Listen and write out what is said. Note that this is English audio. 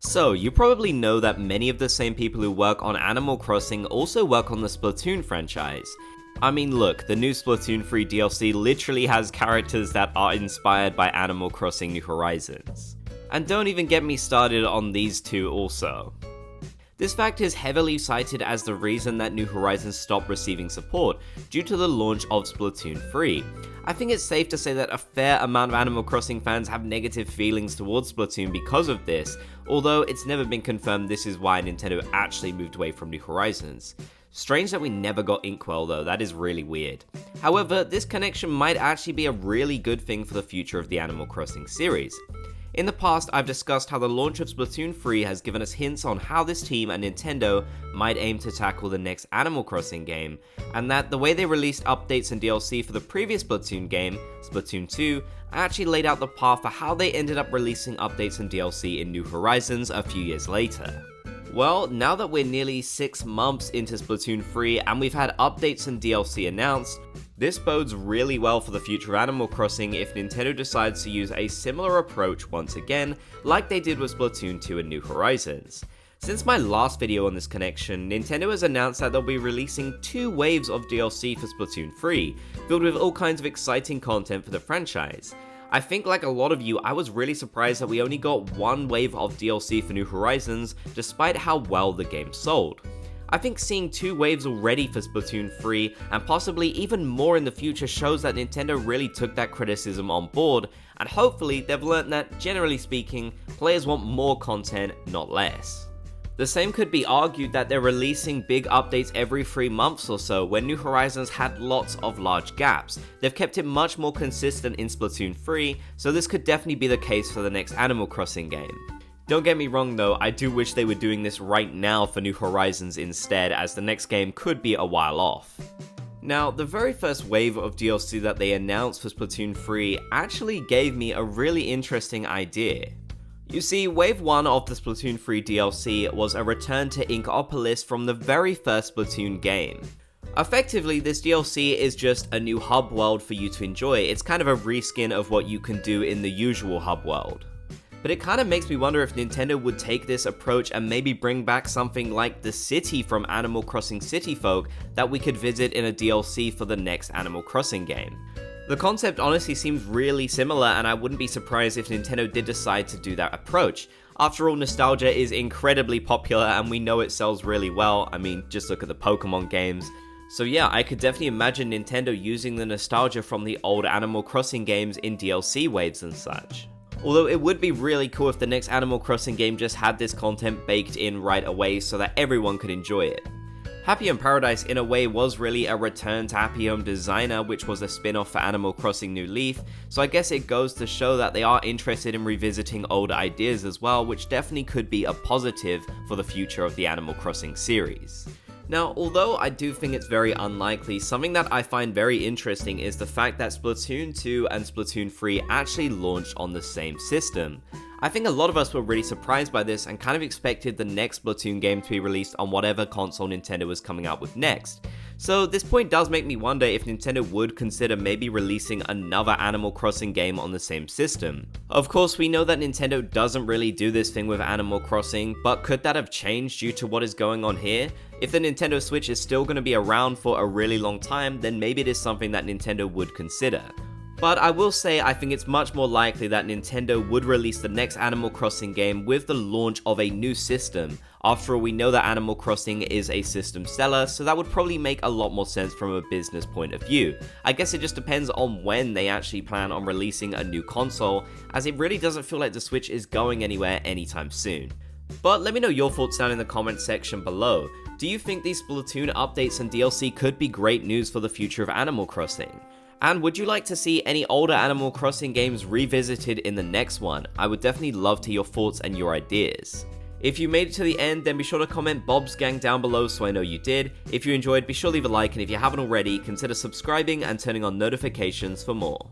So, you probably know that many of the same people who work on Animal Crossing also work on the Splatoon franchise. I mean, look, the new Splatoon 3 DLC literally has characters that are inspired by Animal Crossing New Horizons. And don't even get me started on these two also. This fact is heavily cited as the reason that New Horizons stopped receiving support due to the launch of Splatoon 3. I think it's safe to say that a fair amount of Animal Crossing fans have negative feelings towards Splatoon because of this, although it's never been confirmed this is why Nintendo actually moved away from New Horizons. Strange that we never got Inkwell though, that is really weird. However, this connection might actually be a really good thing for the future of the Animal Crossing series. In the past, I've discussed how the launch of Splatoon 3 has given us hints on how this team and Nintendo might aim to tackle the next Animal Crossing game, and that the way they released updates and DLC for the previous Splatoon game, Splatoon 2, actually laid out the path for how they ended up releasing updates and DLC in New Horizons a few years later. Well, now that we're nearly 6 months into Splatoon 3 and we've had updates and DLC announced, this bodes really well for the future of Animal Crossing if Nintendo decides to use a similar approach once again, like they did with Splatoon 2 and New Horizons. Since my last video on this connection, Nintendo has announced that they'll be releasing 2 waves of DLC for Splatoon 3, filled with all kinds of exciting content for the franchise. I think like a lot of you, I was really surprised that we only got 1 wave of DLC for New Horizons, despite how well the game sold. I think seeing 2 waves already for Splatoon 3, and possibly even more in the future, shows that Nintendo really took that criticism on board, and hopefully they've learned that, generally speaking, players want more content, not less. The same could be argued that they're releasing big updates every 3 months or so, when New Horizons had lots of large gaps. They've kept it much more consistent in Splatoon 3, so this could definitely be the case for the next Animal Crossing game. Don't get me wrong though, I do wish they were doing this right now for New Horizons instead, as the next game could be a while off. Now, the very first wave of DLC that they announced for Splatoon 3 actually gave me a really interesting idea. You see, Wave 1 of the Splatoon 3 DLC was a return to Inkopolis from the very first Splatoon game. Effectively, this DLC is just a new hub world for you to enjoy. It's kind of a reskin of what you can do in the usual hub world. But it kind of makes me wonder if Nintendo would take this approach and maybe bring back something like the city from Animal Crossing City Folk that we could visit in a DLC for the next Animal Crossing game. The concept honestly seems really similar, and I wouldn't be surprised if Nintendo did decide to do that approach. After all, nostalgia is incredibly popular and we know it sells really well. I mean, just look at the Pokemon games. So yeah, I could definitely imagine Nintendo using the nostalgia from the old Animal Crossing games in DLC waves and such. Although it would be really cool if the next Animal Crossing game just had this content baked in right away so that everyone could enjoy it. Happy Home Paradise in a way was really a return to Happy Home Designer, which was a spin-off for Animal Crossing New Leaf, so I guess it goes to show that they are interested in revisiting old ideas as well, which definitely could be a positive for the future of the Animal Crossing series. Now, although I do think it's very unlikely, something that I find very interesting is the fact that Splatoon 2 and Splatoon 3 actually launched on the same system. I think a lot of us were really surprised by this and kind of expected the next Splatoon game to be released on whatever console Nintendo was coming out with next. So this point does make me wonder if Nintendo would consider maybe releasing another Animal Crossing game on the same system. Of course, we know that Nintendo doesn't really do this thing with Animal Crossing, but could that have changed due to what is going on here? If the Nintendo Switch is still going to be around for a really long time, then maybe it is something that Nintendo would consider. But I will say I think it's much more likely that Nintendo would release the next Animal Crossing game with the launch of a new system. After all, we know that Animal Crossing is a system seller, so that would probably make a lot more sense from a business point of view. I guess it just depends on when they actually plan on releasing a new console, as it really doesn't feel like the Switch is going anywhere anytime soon. But let me know your thoughts down in the comment section below. Do you think these Splatoon updates and DLC could be great news for the future of Animal Crossing? And would you like to see any older Animal Crossing games revisited in the next one? I would definitely love to hear your thoughts and your ideas. If you made it to the end, then be sure to comment Bob's Gang down below so I know you did. If you enjoyed, be sure to leave a like, and if you haven't already, consider subscribing and turning on notifications for more.